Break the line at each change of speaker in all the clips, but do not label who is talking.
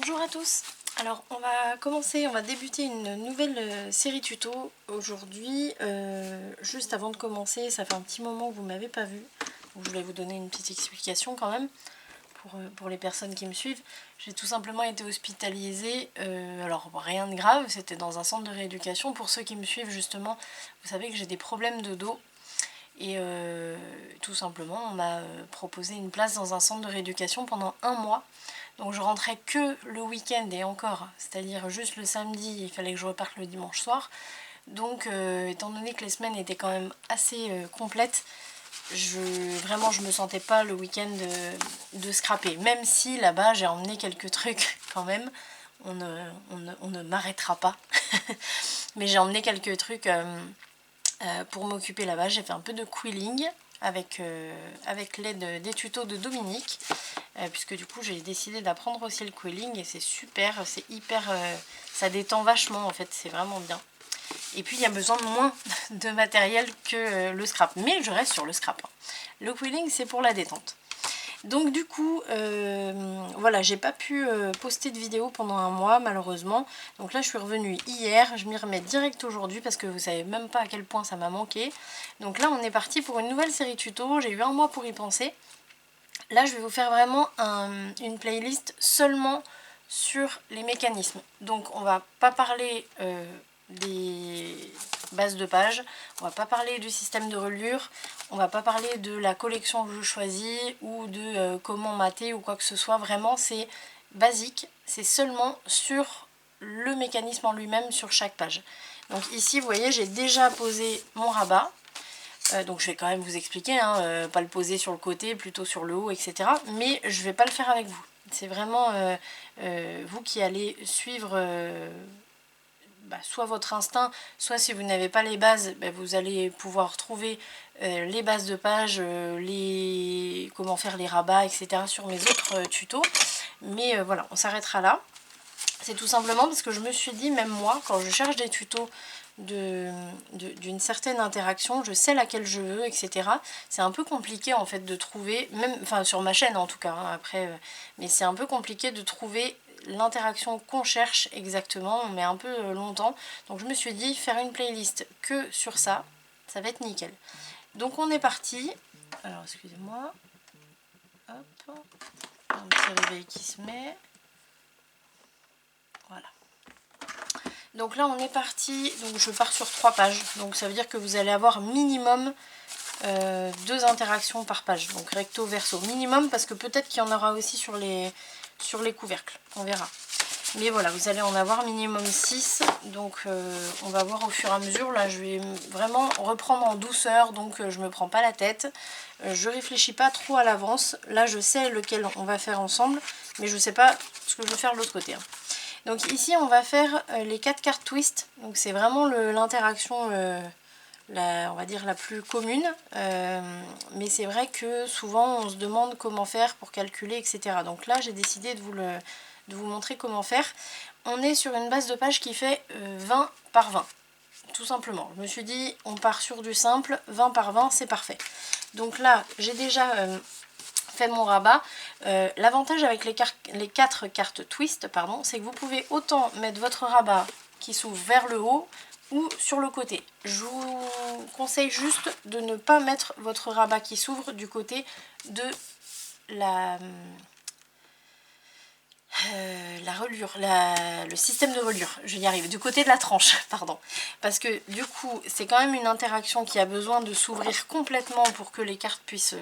Bonjour à tous. Alors on va débuter une nouvelle série tuto aujourd'hui. Juste avant de commencer, ça fait un petit moment que vous ne m'avez pas vu, donc je voulais vous donner une petite explication quand même pour les personnes qui me suivent. J'ai tout simplement été hospitalisée, alors rien de grave, c'était dans un centre de rééducation. Pour ceux qui me suivent justement, vous savez que j'ai des problèmes de dos. Et tout simplement, on m'a proposé une place dans un centre de rééducation pendant un mois. Donc je rentrais que le week-end et encore, c'est-à-dire juste le samedi, il fallait que je reparte le dimanche soir. Donc étant donné que les semaines étaient quand même assez complètes, vraiment je me sentais pas le week-end de scraper. Même si là-bas j'ai emmené quelques trucs quand même, on ne m'arrêtera pas. Mais j'ai emmené quelques trucs pour m'occuper là-bas. J'ai fait un peu de quilling avec l'aide des tutos de Dominique, puisque du coup j'ai décidé d'apprendre aussi le quilling et c'est super, c'est hyper, ça détend vachement en fait, c'est vraiment bien. Et puis il y a besoin de moins de matériel que le scrap, mais je reste sur le scrap. Le quilling c'est pour la détente. Donc du coup, voilà, j'ai pas pu poster de vidéo pendant un mois malheureusement. Donc là je suis revenue hier, je m'y remets direct aujourd'hui parce que vous savez même pas à quel point ça m'a manqué. Donc là on est parti pour une nouvelle série tuto, j'ai eu un mois pour y penser. Là je vais vous faire vraiment une playlist seulement sur les mécanismes. Donc on va pas parler des bases de page, on va pas parler du système de reliure, on va pas parler de la collection que je choisis ou de comment mater ou quoi que ce soit. Vraiment c'est basique, c'est seulement sur le mécanisme en lui-même sur chaque page. Donc ici vous voyez j'ai déjà posé mon rabat. Donc je vais quand même vous expliquer, hein, pas le poser sur le côté, plutôt sur le haut, etc. Mais je vais pas le faire avec vous. C'est vraiment vous qui allez suivre soit votre instinct, soit si vous n'avez pas les bases, vous allez pouvoir trouver les bases de page, comment faire les rabats, etc. sur mes autres tutos. Mais voilà, on s'arrêtera là. C'est tout simplement parce que je me suis dit, même moi, quand je cherche des tutos d'une certaine interaction, je sais laquelle je veux, etc. C'est un peu compliqué en fait de trouver, même, enfin sur ma chaîne en tout cas, hein, après, mais c'est un peu compliqué de trouver l'interaction qu'on cherche exactement, on met un peu longtemps. Donc je me suis dit, faire une playlist que sur ça, ça va être nickel. Donc on est parti. Alors excusez-moi. Hop. Un petit réveil qui se met. Voilà. Donc là on est parti, donc je pars sur 3 pages, donc ça veut dire que vous allez avoir minimum 2 interactions par page, donc recto verso, minimum, parce que peut-être qu'il y en aura aussi sur les couvercles, on verra. Mais voilà, vous allez en avoir minimum 6, donc on va voir au fur et à mesure. Là je vais vraiment reprendre en douceur, donc je me prends pas la tête, je réfléchis pas trop à l'avance. Là je sais lequel on va faire ensemble, mais je sais pas ce que je vais faire de l'autre côté, hein. Donc ici on va faire les 4 cartes twist, donc c'est vraiment l'interaction, on va dire la plus commune, mais c'est vrai que souvent on se demande comment faire pour calculer, etc. Donc là j'ai décidé de vous montrer comment faire. On est sur une base de page qui fait 20 par 20, tout simplement. Je me suis dit on part sur du simple, 20 par 20 c'est parfait. Donc là j'ai déjà fait mon rabat. L'avantage avec les 4 cartes twist, c'est que vous pouvez autant mettre votre rabat qui s'ouvre vers le haut ou sur le côté. Je vous conseille juste de ne pas mettre votre rabat qui s'ouvre du côté de la reliure, le système de reliure, je vais y arriver, du côté de la tranche, pardon. Parce que du coup, c'est quand même une interaction qui a besoin de s'ouvrir complètement pour que les cartes puissent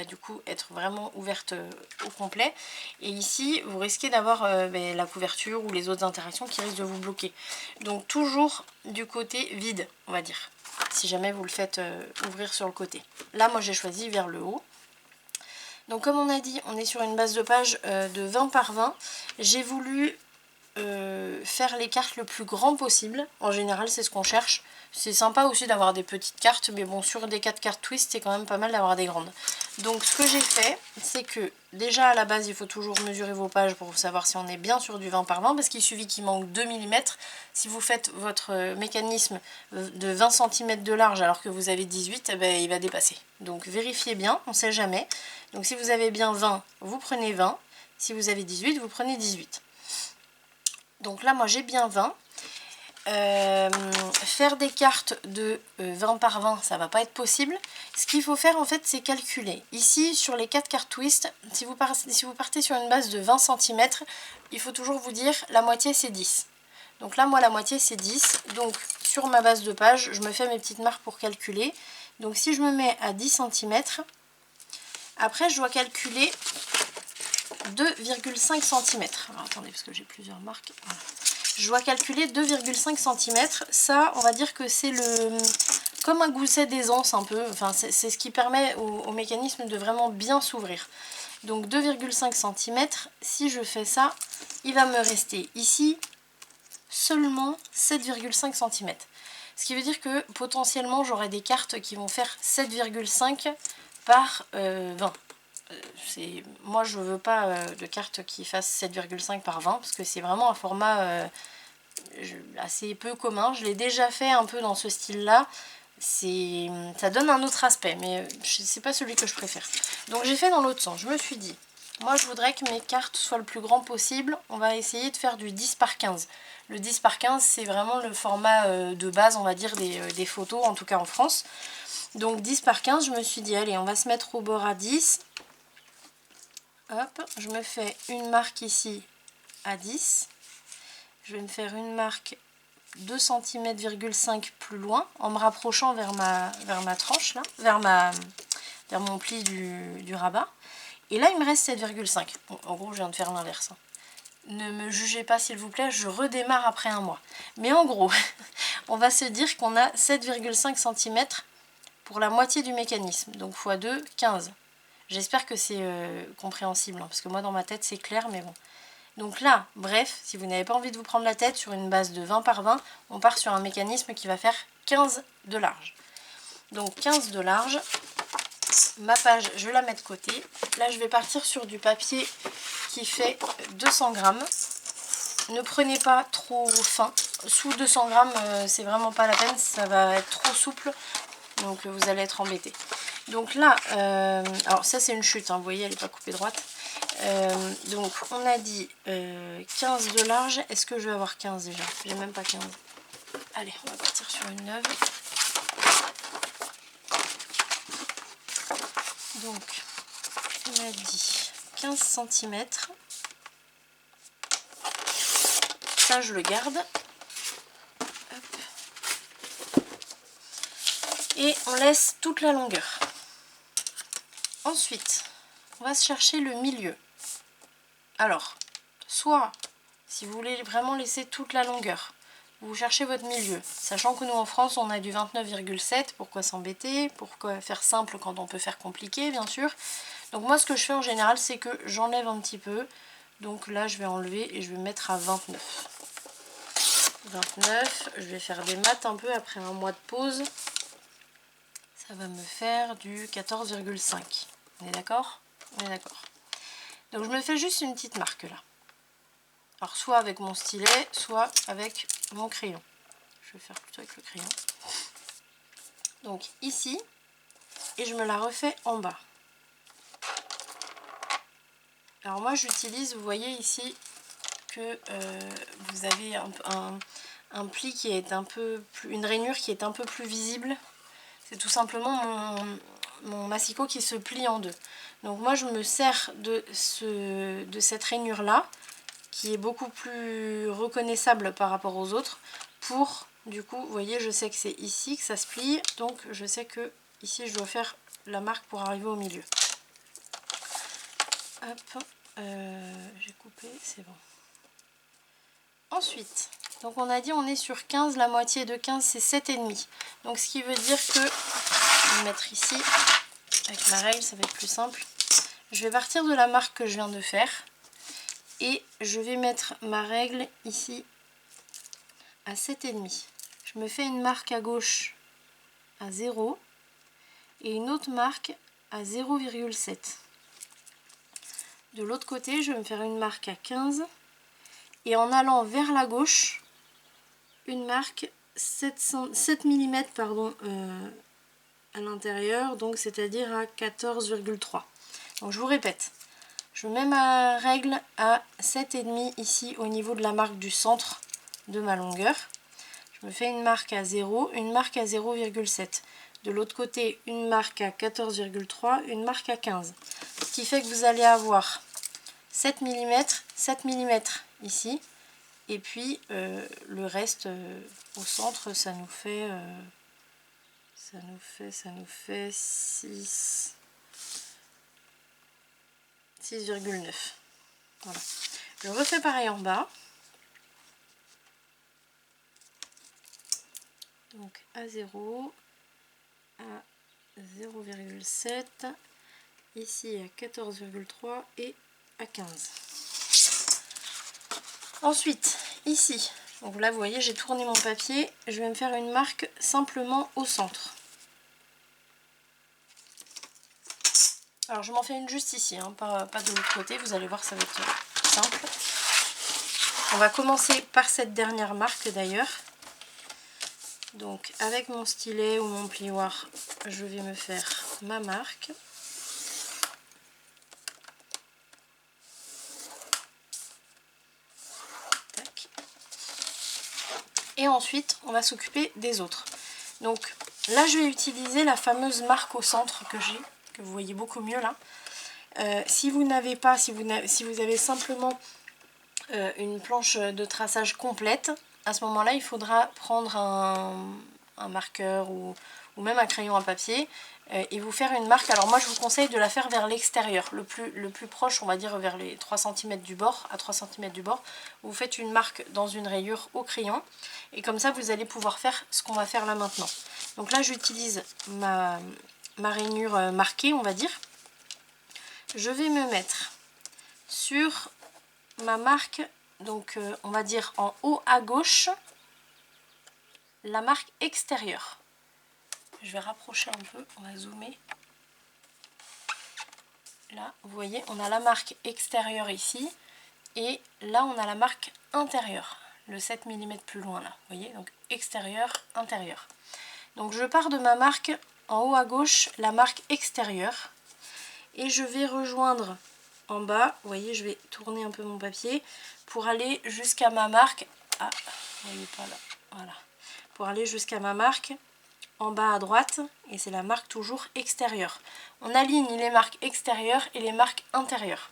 du coup être vraiment ouvertes au complet. Et ici, vous risquez d'avoir la couverture ou les autres interactions qui risquent de vous bloquer. Donc toujours du côté vide, on va dire, si jamais vous le faites ouvrir sur le côté. Là, moi j'ai choisi vers le haut. Donc comme on a dit, on est sur une base de page de 20 par 20. J'ai voulu faire les cartes le plus grand possible. En général, c'est ce qu'on cherche. C'est sympa aussi d'avoir des petites cartes, mais bon, sur des 4 cartes twist, c'est quand même pas mal d'avoir des grandes. Donc ce que j'ai fait, c'est que déjà à la base, il faut toujours mesurer vos pages pour savoir si on est bien sur du 20 par 20, parce qu'il suffit qu'il manque 2 mm. Si vous faites votre mécanisme de 20 cm de large alors que vous avez 18, il va dépasser. Donc vérifiez bien, on ne sait jamais. Donc si vous avez bien 20, vous prenez 20. Si vous avez 18, vous prenez 18. Donc là moi j'ai bien 20. Faire des cartes de 20 par 20 ça va pas être possible. Ce qu'il faut faire en fait c'est calculer. Ici sur les 4 cartes twist, si vous partez sur une base de 20 cm, il faut toujours vous dire la moitié c'est 10. Donc là moi la moitié c'est 10. Donc sur ma base de page je me fais mes petites marques pour calculer. Donc si je me mets à 10 cm, après je dois calculer 2,5 cm. Alors attendez parce que j'ai plusieurs marques. Voilà. Je dois calculer 2,5 cm. Ça, on va dire que c'est comme un gousset d'aisance un peu. Enfin, c'est ce qui permet au mécanisme de vraiment bien s'ouvrir. Donc 2,5 cm. Si je fais ça, il va me rester ici seulement 7,5 cm. Ce qui veut dire que potentiellement j'aurai des cartes qui vont faire 7,5 par 20. Moi je veux pas de cartes qui fassent 7,5 par 20 parce que c'est vraiment un format assez peu commun. Je l'ai déjà fait un peu dans ce style là, ça donne un autre aspect mais c'est pas celui que je préfère. Donc j'ai fait dans l'autre sens. Je me suis dit moi je voudrais que mes cartes soient le plus grand possible, on va essayer de faire du 10 par 15. Le 10 par 15 c'est vraiment le format de base on va dire des photos, en tout cas en France. Donc 10 par 15, je me suis dit allez on va se mettre au bord à 10. Hop, je me fais une marque ici à 10. Je vais me faire une marque 2 cm,5 cm plus loin en me rapprochant vers ma tranche là, vers mon pli du rabat. Et là il me reste 7,5. Bon, en gros je viens de faire l'inverse. Ne me jugez pas s'il vous plaît, je redémarre après un mois. Mais en gros, on va se dire qu'on a 7,5 cm pour la moitié du mécanisme. Donc x2, 15. J'espère que c'est compréhensible, hein, parce que moi dans ma tête c'est clair, mais bon. Donc là, bref, si vous n'avez pas envie de vous prendre la tête sur une base de 20 par 20, on part sur un mécanisme qui va faire 15 de large. Donc 15 de large, ma page je la mets de côté. Là je vais partir sur du papier qui fait 200 grammes. Ne prenez pas trop fin, sous 200 grammes c'est vraiment pas la peine, ça va être trop souple, donc vous allez être embêté. Donc là, alors ça c'est une chute, hein, vous voyez elle n'est pas coupée droite. Donc on a dit 15 de large, est-ce que je vais avoir 15 déjà? J'ai même pas 15. Allez, on va partir sur une neuve. Donc on a dit 15 cm. Ça je le garde. Hop. Et on laisse toute la longueur. Ensuite, on va se chercher le milieu. Alors, soit, si vous voulez vraiment laisser toute la longueur, vous cherchez votre milieu. Sachant que nous en France, on a du 29,7, pourquoi s'embêter? Pourquoi faire simple quand on peut faire compliqué, bien sûr. Donc moi, ce que je fais en général, c'est que j'enlève un petit peu. Donc là, je vais enlever et je vais mettre à 29. 29, je vais faire des maths un peu après un mois de pause. Ça va me faire du 14,5. On est d'accord? On est d'accord. Donc je me fais juste une petite marque là. Alors soit avec mon stylet, soit avec mon crayon. Je vais faire plutôt avec le crayon. Donc ici, et je me la refais en bas. Alors moi j'utilise, vous voyez ici, que vous avez un pli qui est un peu plus, une rainure qui est un peu plus visible. C'est tout simplement mon massicot qui se plie en deux. Donc moi je me sers de cette rainure là, qui est beaucoup plus reconnaissable par rapport aux autres, pour, du coup, vous voyez, je sais que c'est ici que ça se plie, donc je sais que ici je dois faire la marque pour arriver au milieu. Hop, j'ai coupé, c'est bon. Ensuite, donc on a dit on est sur 15, la moitié de 15 c'est 7,5. Donc ce qui veut dire que, je vais mettre ici, avec ma règle ça va être plus simple. Je vais partir de la marque que je viens de faire. Et je vais mettre ma règle ici à 7,5. Je me fais une marque à gauche à 0 et une autre marque à 0,7. De l'autre côté, je vais me faire une marque à 15 et en allant vers la gauche, une marque 7 mm pardon, à l'intérieur, donc c'est-à-dire à 14,3. Donc je vous répète. Je mets ma règle à 7,5 ici au niveau de la marque du centre de ma longueur. Je me fais une marque à 0, une marque à 0,7. De l'autre côté, une marque à 14,3, une marque à 15. Ce qui fait que vous allez avoir 7 mm ici. Et puis le reste au centre, ça nous fait 6,9. Voilà. Je refais pareil en bas. Donc à 0, à 0,7, ici à 14,3 et à 15. Ensuite, ici, donc là vous voyez j'ai tourné mon papier, je vais me faire une marque simplement au centre. Alors je m'en fais une juste ici, hein, pas de l'autre côté, vous allez voir ça va être simple. On va commencer par cette dernière marque d'ailleurs. Donc avec mon stylet ou mon plioir, je vais me faire ma marque. Tac. Et ensuite on va s'occuper des autres. Donc là je vais utiliser la fameuse marque au centre que j'ai, que vous voyez beaucoup mieux là. Si vous n'avez pas, si vous avez simplement une planche de traçage complète, à ce moment là il faudra prendre un marqueur ou même un crayon à papier et vous faire une marque. Alors moi je vous conseille de la faire vers l'extérieur, le plus proche, on va dire vers les 3 cm du bord, à 3 cm du bord. Vous faites une marque dans une rayure au crayon et comme ça vous allez pouvoir faire ce qu'on va faire là maintenant. Donc là j'utilise ma rainure marquée, on va dire. Je vais me mettre sur ma marque, donc on va dire en haut à gauche, la marque extérieure. Je vais rapprocher un peu, on va zoomer. Là, vous voyez, on a la marque extérieure ici, et là on a la marque intérieure, le 7 mm plus loin là, vous voyez, donc extérieur, intérieur. Donc je pars de ma marque en haut à gauche, la marque extérieure, et je vais rejoindre en bas, vous voyez, je vais tourner un peu mon papier pour aller jusqu'à ma marque, ah, vous voyez pas là, voilà, pour aller jusqu'à ma marque en bas à droite, et c'est la marque toujours extérieure. On aligne les marques extérieures et les marques intérieures.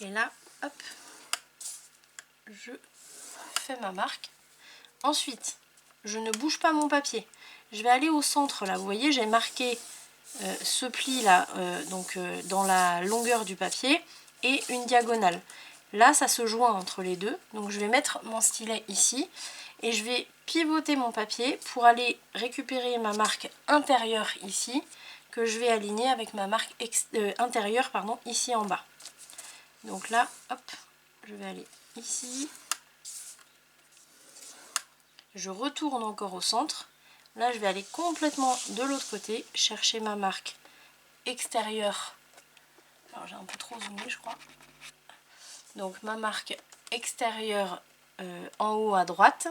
Et là, hop, je fais ma marque. Ensuite, je ne bouge pas mon papier. Je vais aller au centre là, vous voyez, j'ai marqué ce pli là, dans la longueur du papier et une diagonale. Là, ça se joint entre les deux, donc je vais mettre mon stylet ici et je vais pivoter mon papier pour aller récupérer ma marque intérieure ici, que je vais aligner avec ma marque intérieure, pardon, ici en bas. Donc là, hop, je vais aller ici. Je retourne encore au centre. Là, je vais aller complètement de l'autre côté, chercher ma marque extérieure. Alors, j'ai un peu trop zoomé, je crois. Donc, ma marque extérieure en haut à droite,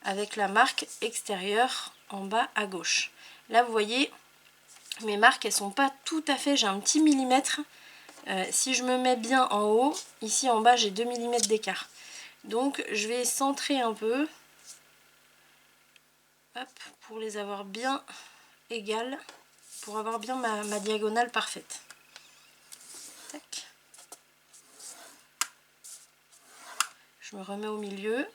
avec la marque extérieure en bas à gauche. Là, vous voyez, mes marques, elles sont pas tout à fait, j'ai un petit millimètre. Si je me mets bien en haut, ici en bas, j'ai 2 mm d'écart. Donc, je vais centrer un peu. Hop, pour les avoir bien égales, pour avoir bien ma diagonale parfaite. Tac. Je me remets au milieu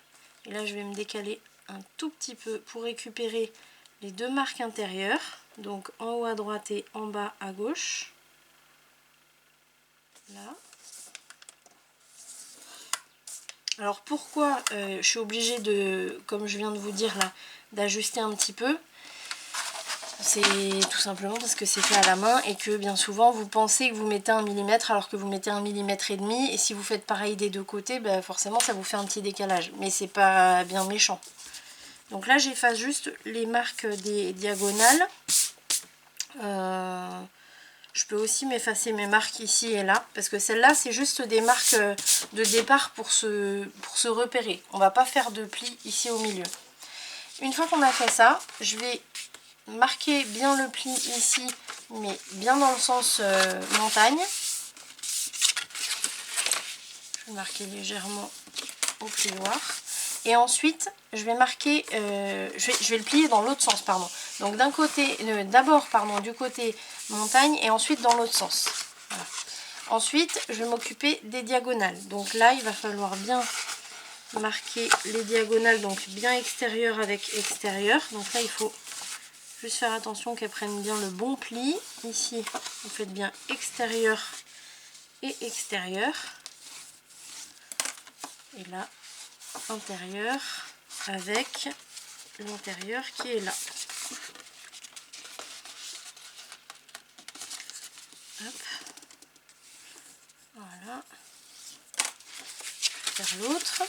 et là je vais me décaler un tout petit peu pour récupérer les deux marques intérieures, donc en haut à droite et en bas à gauche. Là. Alors pourquoi je suis obligée de, comme je viens de vous dire là, d'ajuster un petit peu? C'est tout simplement parce que c'est fait à la main et que bien souvent vous pensez que vous mettez 1 mm alors que vous mettez 1,5 mm, et si vous faites pareil des deux côtés, ben forcément ça vous fait un petit décalage, mais c'est pas bien méchant. Donc là j'efface juste les marques des diagonales. Je peux aussi m'effacer mes marques ici et là, parce que celles-là c'est juste des marques de départ pour se repérer. On va pas faire de plis ici au milieu. Une fois qu'on a fait ça, je vais marquer bien le pli ici, mais bien dans le sens montagne. Je vais marquer légèrement au plioir. Et ensuite, je vais marquer, je vais le plier dans l'autre sens, pardon. Donc d'un côté, d'abord, pardon, du côté montagne et ensuite dans l'autre sens. Voilà. Ensuite, je vais m'occuper des diagonales. Donc là, il va falloir bien marquer les diagonales, donc bien extérieur avec extérieur. Donc là, il faut juste faire attention qu'elles prennent bien le bon pli. Ici, vous faites bien extérieur et extérieur. Et là, intérieur avec l'intérieur qui est là. Hop. Voilà. Je vais faire l'autre.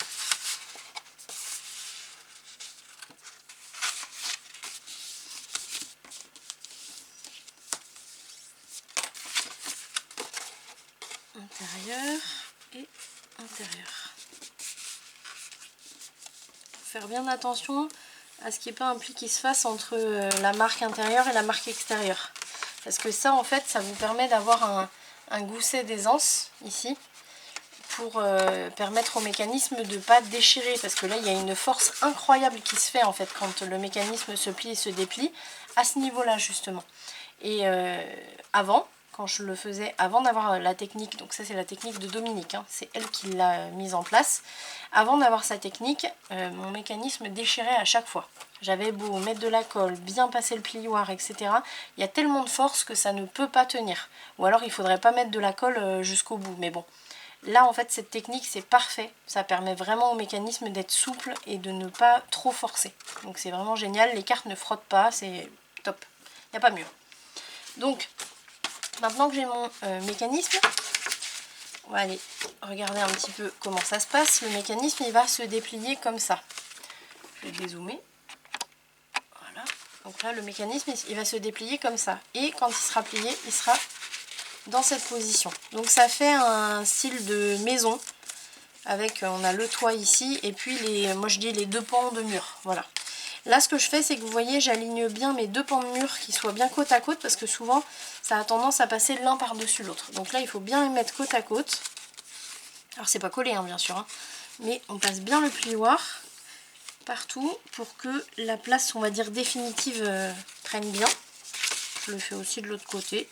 Intérieur et intérieur. Faire bien attention à ce qu'il n'y ait pas un pli qui se fasse entre la marque intérieure et la marque extérieure. Parce que ça, en fait, ça vous permet d'avoir un gousset d'aisance ici pour permettre au mécanisme de ne pas déchirer. Parce que là, il y a une force incroyable qui se fait en fait quand le mécanisme se plie et se déplie à ce niveau-là justement. Et avant, quand je le faisais, avant d'avoir la technique, donc ça c'est la technique de Dominique, hein, c'est elle qui l'a mise en place. Avant d'avoir sa technique, mon mécanisme déchirait à chaque fois. J'avais beau mettre de la colle, bien passer le plioir, etc. Il y a tellement de force que ça ne peut pas tenir. Ou alors il ne faudrait pas mettre de la colle jusqu'au bout. Mais bon, là en fait cette technique c'est parfait. Ça permet vraiment au mécanisme d'être souple et de ne pas trop forcer. Donc c'est vraiment génial. Les cartes ne frottent pas, c'est top. Il n'y a pas mieux. Donc, maintenant que j'ai mon mécanisme, on va aller regarder un petit peu comment ça se passe. Le mécanisme, il va se déplier comme ça. Je vais dézoomer. Voilà. Donc là, le mécanisme, il va se déplier comme ça. Et quand il sera plié, il sera dans cette position. Donc ça fait un style de maison. Avec, on a le toit ici, et puis moi je dis les deux pans de mur. Voilà. Là, ce que je fais, c'est que vous voyez, j'aligne bien mes deux pans de mur qui soient bien côte à côte parce que souvent, ça a tendance à passer l'un par-dessus l'autre. Donc là, il faut bien les mettre côte à côte. Alors, c'est pas collé, hein, bien sûr, hein, mais on passe bien le plioir partout pour que la place, on va dire, définitive prenne bien. Je le fais aussi de l'autre côté.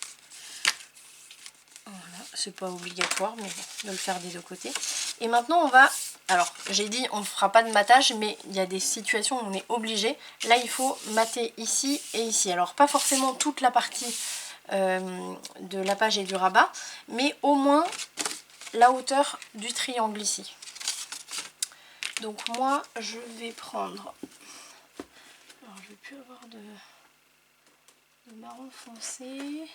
Voilà, c'est pas obligatoire, mais bon, de le faire des deux côtés. Et maintenant, on va... Alors, j'ai dit on ne fera pas de matage, mais il y a des situations où on est obligé. Là, il faut mater ici et ici. Alors, pas forcément toute la partie de la page et du rabat, mais au moins la hauteur du triangle ici. Donc, moi, je vais prendre... Alors, je vais plus avoir de marron foncé.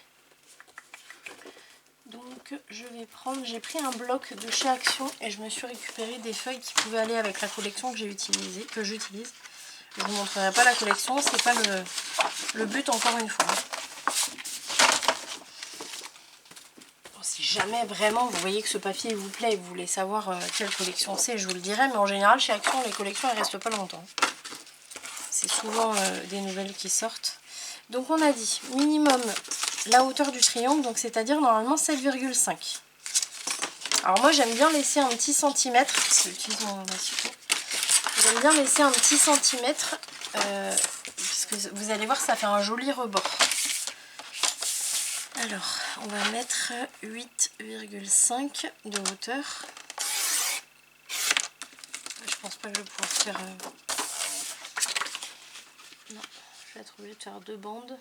Donc je vais prendre, j'ai pris un bloc de chez Action et je me suis récupéré des feuilles qui pouvaient aller avec la collection que j'utilise. Je ne vous montrerai pas la collection, c'est pas le but encore une fois. Bon, si jamais vraiment vous voyez que ce papier vous plaît et que vous voulez savoir quelle collection c'est, je vous le dirai, mais en général chez Action les collections elles restent pas longtemps. C'est souvent des nouvelles qui sortent. Donc on a dit minimum la hauteur du triangle, donc c'est-à-dire normalement 7,5. Alors moi j'aime bien laisser un petit centimètre, j'aime bien laisser un petit centimètre, parce que vous allez voir ça fait un joli rebord. Alors on va mettre 8,5 de hauteur. Je pense pas que je vais pouvoir faire... Non, je vais être obligée de faire deux bandes.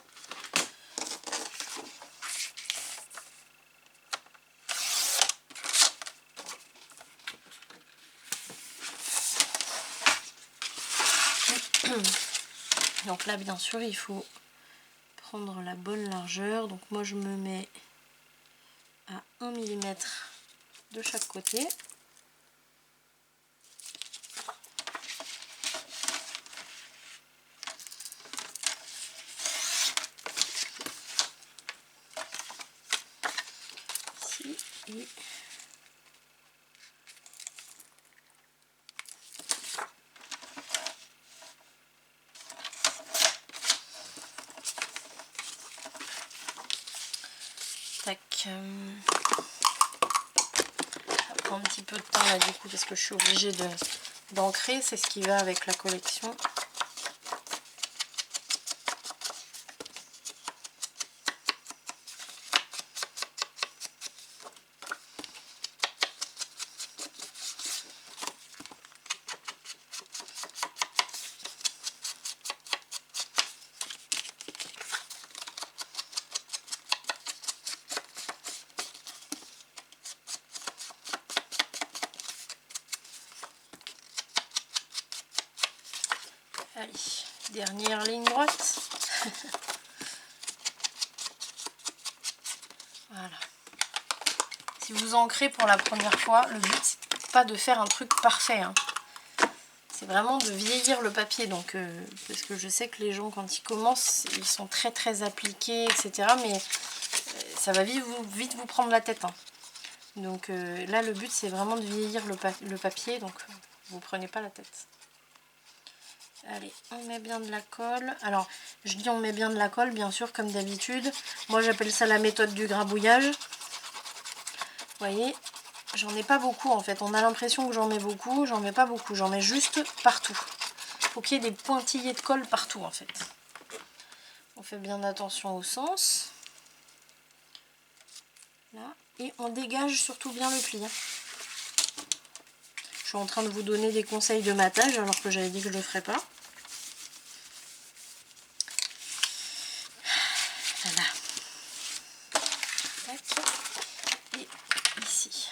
Donc là bien sûr il faut prendre la bonne largeur, donc moi je me mets à 1 mm de chaque côté. Ici et tac. prend un petit peu de temps là du coup parce que je suis obligée d'ancrer, c'est ce qui va avec la collection. Allez, dernière ligne droite. Voilà. Si vous ancrez pour la première fois, le but c'est pas de faire un truc parfait, hein. C'est vraiment de vieillir le papier. Donc, parce que je sais que les gens quand ils commencent, ils sont très appliqués, etc. Mais ça va vite vous prendre la tête, hein. Donc là le but c'est vraiment de vieillir le papier. Donc vous prenez pas la tête. Allez, on met bien de la colle. Alors, je dis on met bien de la colle, bien sûr, comme d'habitude. Moi, j'appelle ça la méthode du grabouillage. Vous voyez, j'en ai pas beaucoup, en fait. On a l'impression que j'en mets beaucoup. J'en mets pas beaucoup. J'en mets juste partout. Il faut qu'il y ait des pointillés de colle partout, en fait. On fait bien attention au sens. Là. Et on dégage surtout bien le pli, hein. Je suis en train de vous donner des conseils de matage, alors que j'avais dit que je le ferais pas. Voilà. Et ici.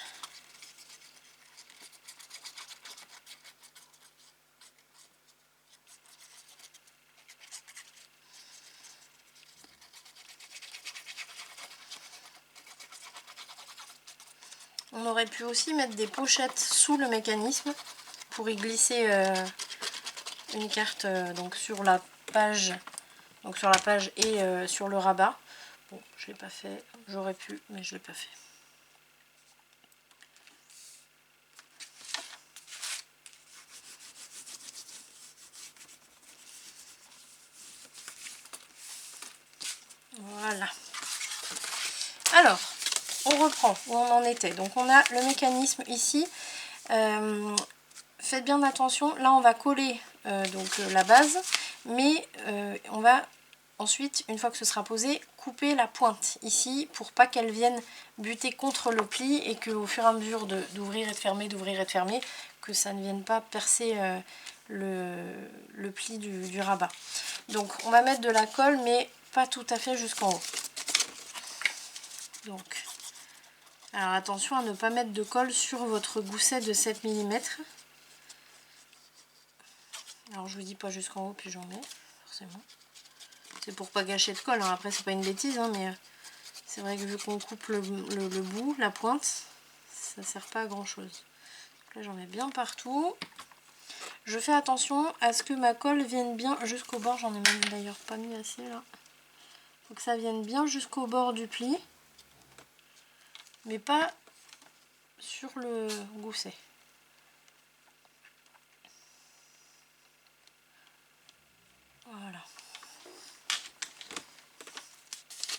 On aurait pu aussi mettre des pochettes sous le mécanisme pour y glisser une carte donc sur la page et sur le rabat. Bon, je l'ai pas fait, j'aurais pu, mais je l'ai pas fait. Voilà. Alors, on reprend où on en était. Donc on a le mécanisme ici. Faites bien attention, là on va coller la base, mais on va ensuite, une fois que ce sera posé, couper la pointe ici pour pas qu'elle vienne buter contre le pli et qu'au fur et à mesure d'ouvrir et de fermer, que ça ne vienne pas percer le pli du rabat. Donc on va mettre de la colle, mais pas tout à fait jusqu'en haut. Donc, alors attention à ne pas mettre de colle sur votre gousset de 7 mm. Alors je vous dis pas jusqu'en haut, puis j'en mets, forcément. C'est pour pas gâcher de colle, hein. Après c'est pas une bêtise, hein, mais c'est vrai que vu qu'on coupe le bout, la pointe, ça sert pas à grand chose. Donc là j'en mets bien partout. Je fais attention à ce que ma colle vienne bien jusqu'au bord, j'en ai même d'ailleurs pas mis assez là. Faut que ça vienne bien jusqu'au bord du pli, mais pas sur le gousset. Voilà.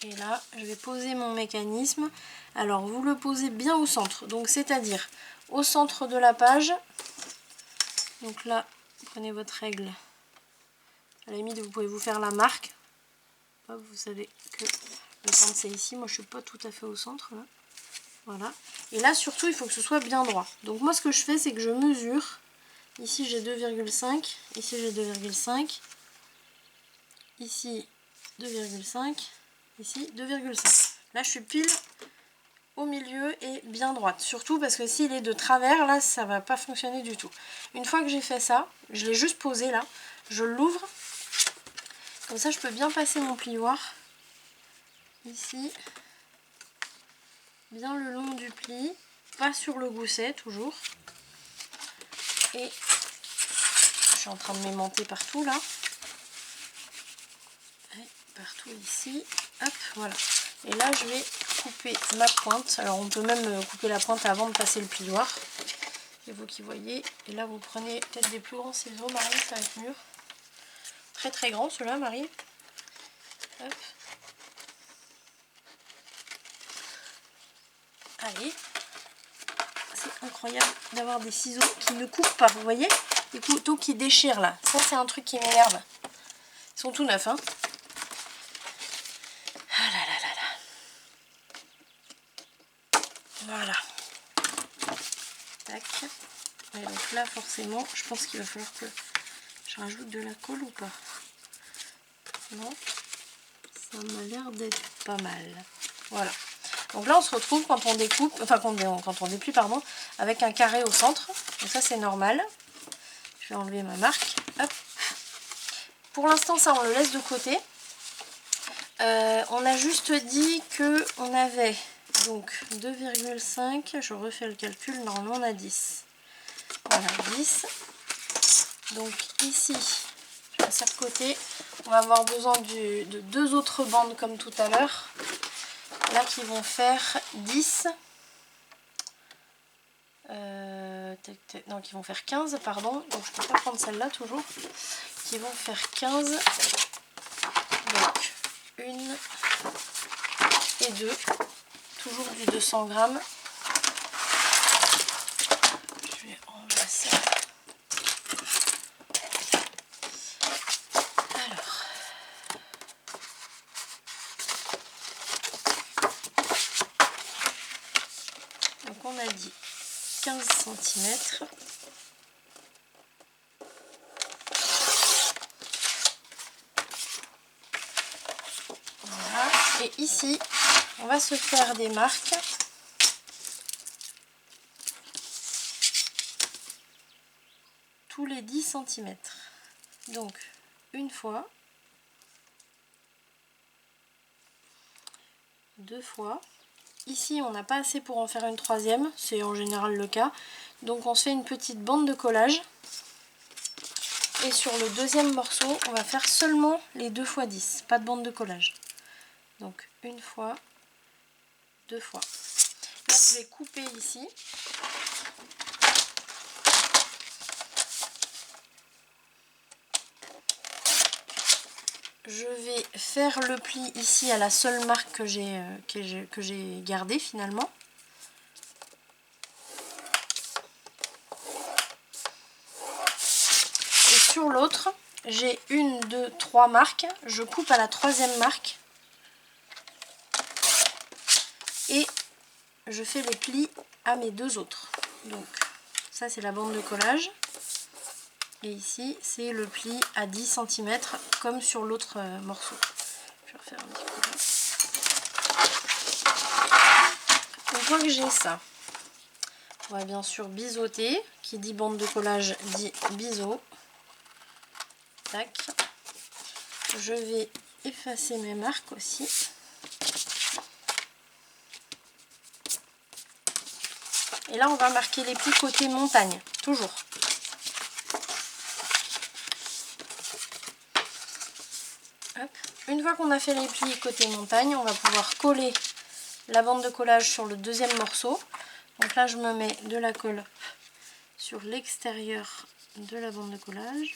Et là, je vais poser mon mécanisme. Alors, vous le posez bien au centre. Donc, c'est-à-dire au centre de la page. Donc là, prenez votre règle. À la limite, vous pouvez vous faire la marque. Hop, vous savez que le centre, c'est ici. Moi, je suis pas tout à fait au centre, là. Voilà. Et là, surtout, il faut que ce soit bien droit. Donc, moi, ce que je fais, c'est que je mesure. Ici, j'ai 2,5. Ici, j'ai 2,5. Ici, 2,5. Ici 2,5. Là je suis pile au milieu et bien droite. Surtout parce que s'il est de travers, là ça va pas fonctionner du tout. Une fois que j'ai fait ça, je l'ai juste posé là, je l'ouvre. Comme ça je peux bien passer mon plioir. Ici. Bien le long du pli. Pas sur le gousset toujours. Et je suis en train de m'aimanter partout là. Et partout ici. Hop, voilà. Et là, je vais couper ma pointe. Alors, on peut même couper la pointe avant de passer le plioir. C'est vous qui voyez. Et là, vous prenez peut-être des plus grands ciseaux, Marie, ça va être mieux. Très grand, ceux-là, Marie. Hop. Allez. C'est incroyable d'avoir des ciseaux qui ne coupent pas, vous voyez? Des couteaux qui déchirent là. Ça, c'est un truc qui m'énerve. Ils sont tout neufs, hein. Ah là là là là. Voilà. Tac. Et donc là, forcément, je pense qu'il va falloir que je rajoute de la colle ou pas. Non. Ça m'a l'air d'être pas mal. Voilà. Donc là, on se retrouve quand on découpe, enfin quand on déplie, pardon, avec un carré au centre. Donc ça, c'est normal. Je vais enlever ma marque. Hop. Pour l'instant, ça, on le laisse de côté. On a juste dit que on avait donc 2,5. Je refais le calcul. Normalement, on a 10. Voilà, 10. Donc ici, je passe de côté. On va avoir besoin de 2 autres bandes comme tout à l'heure. Là, qui vont faire 10. Non, qui vont faire 15, pardon. Donc je peux pas prendre celle-là toujours. Qui vont faire 15. Donc 1 et 2. Toujours du 200 grammes. Je vais enlever ça. Alors. Donc on a dit 15 cm. Voilà. Et ici, on va se faire des marques. Tous les 10 cm. Donc, une fois. 2 fois. Ici, on n'a pas assez pour en faire une troisième. C'est en général le cas. Donc, on se fait une petite bande de collage. Et sur le deuxième morceau, on va faire seulement les 2 x 10. Pas de bande de collage. Donc, une fois, 2 fois. Là, je vais couper ici. Je vais faire le pli ici à la seule marque que j'ai gardée finalement. Et sur l'autre, j'ai 1, 2, 3 marques. Je coupe à la troisième marque. Et je fais les plis à mes 2 autres. Donc ça, c'est la bande de collage. Et ici, c'est le pli à 10 cm comme sur l'autre morceau. Je vais refaire un petit peu là. Une fois que j'ai ça, on va bien sûr biseauter. Qui dit bande de collage dit biseau. Tac. Je vais effacer mes marques aussi. Et là, on va marquer les plis côté montagne, toujours. Hop. Une fois qu'on a fait les plis côté montagne, on va pouvoir coller la bande de collage sur le deuxième morceau. Donc là, je me mets de la colle sur l'extérieur de la bande de collage.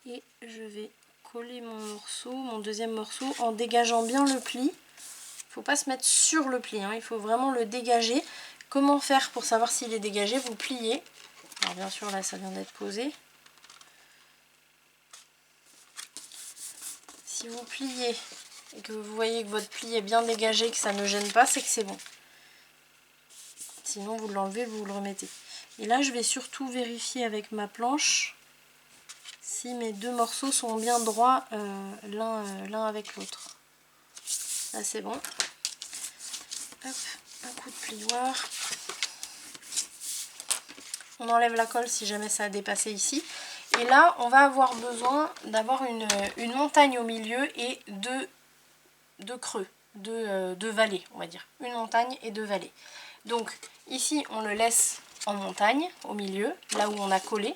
Et je vais coller mon morceau, mon deuxième morceau, en dégageant bien le pli. Il ne faut pas se mettre sur le pli, hein, il faut vraiment le dégager. Comment faire pour savoir s'il est dégagé? Vous pliez. Alors bien sûr, là, ça vient d'être posé. Si vous pliez et que vous voyez que votre pli est bien dégagé, que ça ne gêne pas, c'est que c'est bon. Sinon, vous l'enlevez, vous le remettez. Et là, je vais surtout vérifier avec ma planche si mes 2 morceaux sont bien droits l'un avec l'autre. Là, c'est bon. Hop, un coup de plioir. On enlève la colle si jamais ça a dépassé ici. Et là, on va avoir besoin d'avoir une montagne au milieu et deux creux, deux vallées, on va dire. Une montagne et 2 vallées. Donc ici, on le laisse en montagne, au milieu, là où on a collé.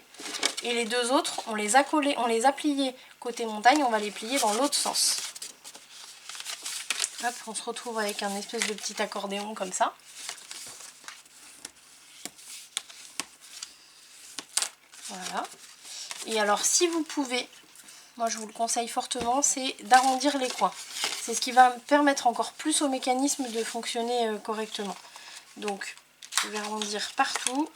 Et les 2 autres, on les a collés, on les a pliés côté montagne, on va les plier dans l'autre sens. Hop, on se retrouve avec un espèce de petit accordéon comme ça. Voilà. Et alors, si vous pouvez, moi je vous le conseille fortement, c'est d'arrondir les coins. C'est ce qui va permettre encore plus au mécanisme de fonctionner correctement. Donc je vais arrondir partout.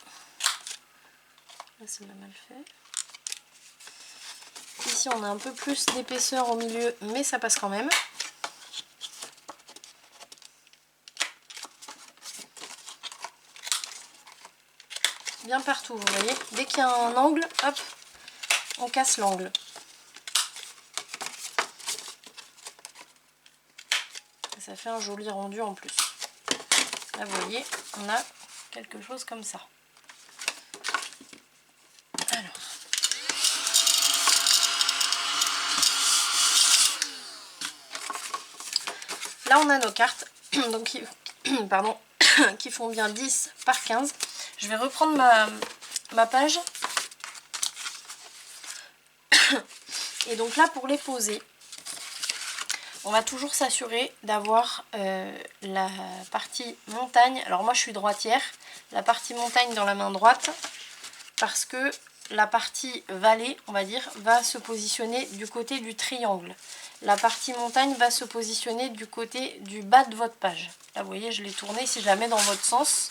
Là c'est mal fait. Ici on a un peu plus d'épaisseur au milieu, mais ça passe quand même. Bien partout, vous voyez. Dès qu'il y a un angle, hop, on casse l'angle. Ça fait un joli rendu en plus. Là vous voyez, on a quelque chose comme ça. Alors. Là on a nos cartes, donc pardon, qui font bien 10 par 15. Je vais reprendre ma page. Et donc là pour les poser, on va toujours s'assurer d'avoir la partie montagne. Alors moi je suis droitière, la partie montagne dans la main droite, parce que la partie vallée, on va dire, va se positionner du côté du triangle. La partie montagne va se positionner du côté du bas de votre page. Là vous voyez, je l'ai tournée, si je la mets dans votre sens,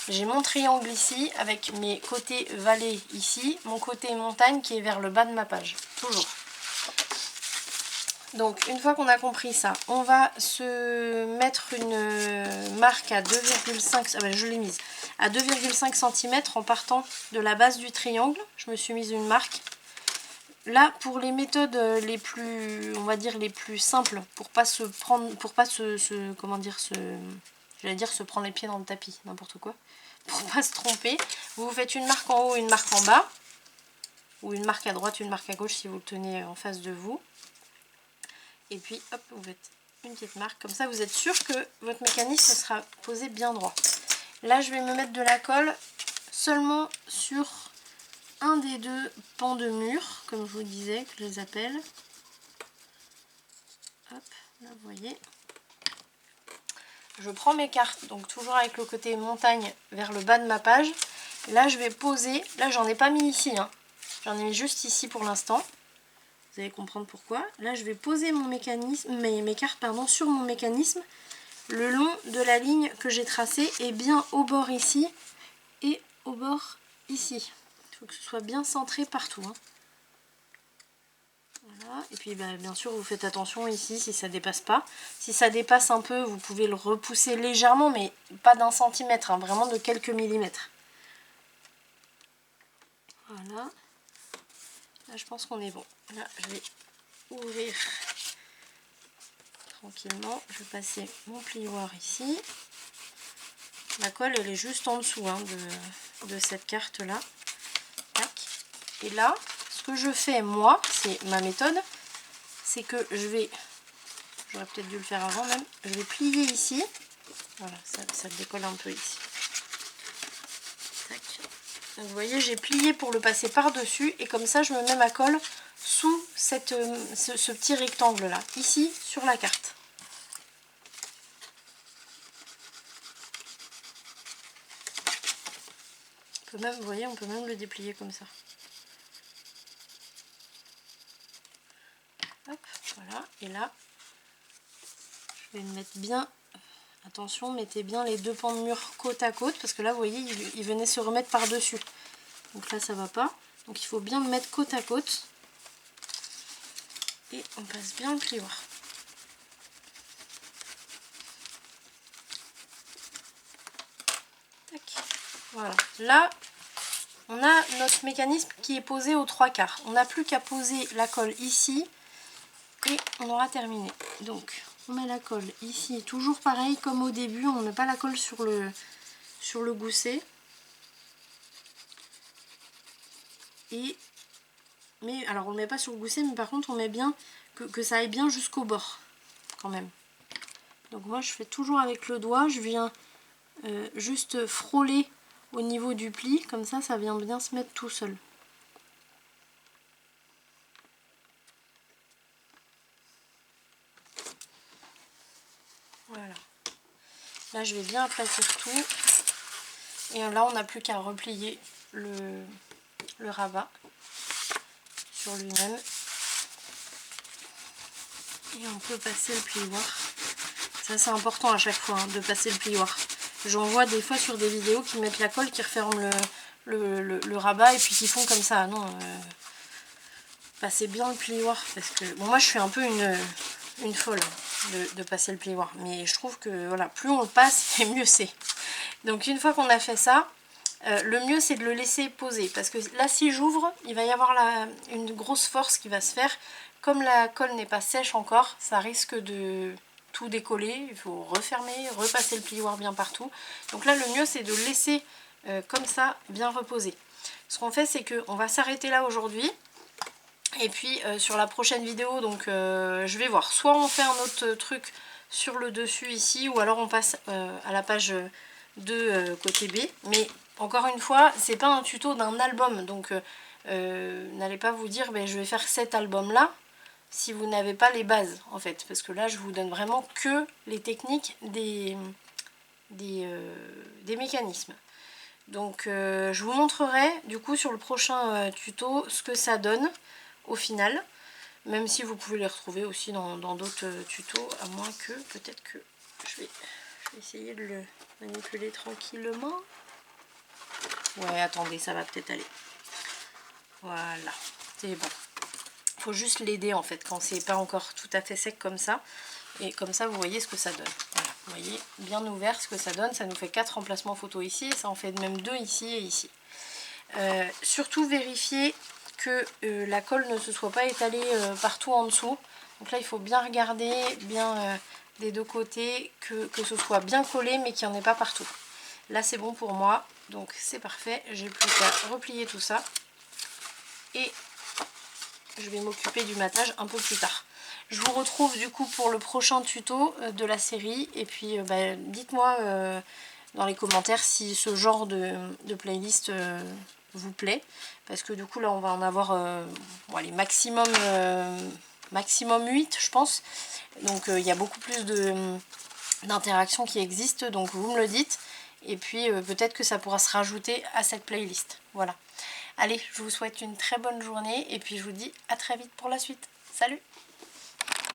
j'ai mon triangle ici avec mes côtés vallée ici, mon côté montagne qui est vers le bas de ma page, toujours. Donc une fois qu'on a compris ça, on va se mettre une marque à 2,5, ah ben je l'ai mise, à 2,5 cm en partant de la base du triangle. Je me suis mise une marque. Là pour les méthodes les plus, on va dire les plus simples, pour pas se prendre, pour pas comment dire, j'allais dire se prendre les pieds dans le tapis, n'importe quoi, pour pas se tromper, vous vous faites une marque en haut, une marque en bas, ou une marque à droite, une marque à gauche si vous le tenez en face de vous. Et puis hop, vous faites une petite marque, comme ça vous êtes sûr que votre mécanisme sera posé bien droit. Là je vais me mettre de la colle seulement sur un des deux pans de mur, comme je vous disais, que je les appelle. Hop, là vous voyez. Je prends mes cartes, donc toujours avec le côté montagne vers le bas de ma page. Là je vais poser, là j'en ai pas mis ici, hein. J'en ai mis juste ici pour l'instant. Vous allez comprendre pourquoi. Là je vais poser mon mécanisme, mes cartes pardon, sur mon mécanisme le long de la ligne que j'ai tracée et bien au bord ici et au bord ici. Il faut que ce soit bien centré partout, hein. Voilà. Et puis bah, bien sûr vous faites attention ici si ça dépasse pas. Si ça dépasse un peu, vous pouvez le repousser légèrement, mais pas d'un centimètre, hein, vraiment de quelques millimètres. Voilà. Là je pense qu'on est bon. Là je vais ouvrir tranquillement. Je vais passer mon plioir ici. La colle elle est juste en dessous, hein, de cette carte là. Tac. Et là ce que je fais moi, c'est ma méthode, c'est que je vais, j'aurais peut-être dû le faire avant même, je vais plier ici. Voilà, ça décolle un peu ici. Tac. Donc vous voyez, j'ai plié pour le passer par-dessus et comme ça je me mets ma colle sous ce petit rectangle là, ici sur la carte. On peut même, vous voyez, on peut même le déplier comme ça. Hop, voilà, et là je vais me mettre bien, attention, mettez bien les deux pans de mur côte à côte, parce que là vous voyez il venait se remettre par dessus, donc là ça va pas, donc il faut bien me mettre côte à côte et on passe bien le plioir. Tac. Voilà, là on a notre mécanisme qui est posé aux 3/4, on n'a plus qu'à poser la colle ici et on aura terminé. Donc on met la colle ici, toujours pareil comme au début, on ne met pas la colle sur le gousset. Mais alors on ne le met pas sur le gousset, mais par contre on met bien que ça aille bien jusqu'au bord quand même. Donc moi je fais toujours avec le doigt, je viens juste frôler au niveau du pli, comme ça vient bien se mettre tout seul. Voilà. Là je vais bien aplatir tout. Et là on n'a plus qu'à replier le rabat sur lui-même. Et on peut passer le plioir. Ça c'est important à chaque fois hein, de passer le plioir. J'en vois des fois sur des vidéos qui mettent la colle, qui referment le rabat et puis qui font comme ça. Non, passez bien le plioir parce que bon, moi je suis un peu une folle de passer le plioir, mais je trouve que voilà, plus on le passe et mieux c'est. Donc une fois qu'on a fait ça, le mieux c'est de le laisser poser parce que là si j'ouvre, il va y avoir une grosse force qui va se faire. Comme la colle n'est pas sèche encore, ça risque de tout décoller, il faut refermer, repasser le plioir bien partout. Donc là le mieux c'est de laisser comme ça bien reposer. Ce qu'on fait c'est qu'on va s'arrêter là aujourd'hui. Et puis sur la prochaine vidéo, donc je vais voir, soit on fait un autre truc sur le dessus ici, ou alors on passe à la page 2 côté B. Mais encore une fois, c'est pas un tuto d'un album, donc n'allez pas vous dire je vais faire cet album là si vous n'avez pas les bases en fait, parce que là je vous donne vraiment que les techniques des mécanismes. Donc je vous montrerai du coup sur le prochain tuto ce que ça donne au final, même si vous pouvez les retrouver aussi dans d'autres tutos, à moins que peut-être que je vais essayer de le manipuler tranquillement. Ouais, attendez, ça va peut-être aller. Voilà, c'est bon. Faut juste l'aider en fait quand c'est pas encore tout à fait sec comme ça. Et comme ça, vous voyez ce que ça donne. Voilà, vous voyez bien ouvert ce que ça donne. Ça nous fait 4 emplacements photo ici. Ça en fait même 2 ici et ici. Surtout vérifier que la colle ne se soit pas étalée partout en dessous. Donc là, il faut bien regarder, bien des deux côtés, que ce soit bien collé, mais qu'il n'y en ait pas partout. Là, c'est bon pour moi. Donc c'est parfait. J'ai plus qu'à replier tout ça. Et je vais m'occuper du matage un peu plus tard. Je vous retrouve du coup pour le prochain tuto de la série. Et puis dites-moi dans les commentaires si ce genre de playlist vous plaît. Parce que du coup là on va en avoir allez, maximum 8 je pense. Donc il y a beaucoup plus d'interactions qui existent. Donc vous me le dites. Et puis peut-être que ça pourra se rajouter à cette playlist. Voilà. Allez, je vous souhaite une très bonne journée et puis je vous dis à très vite pour la suite. Salut!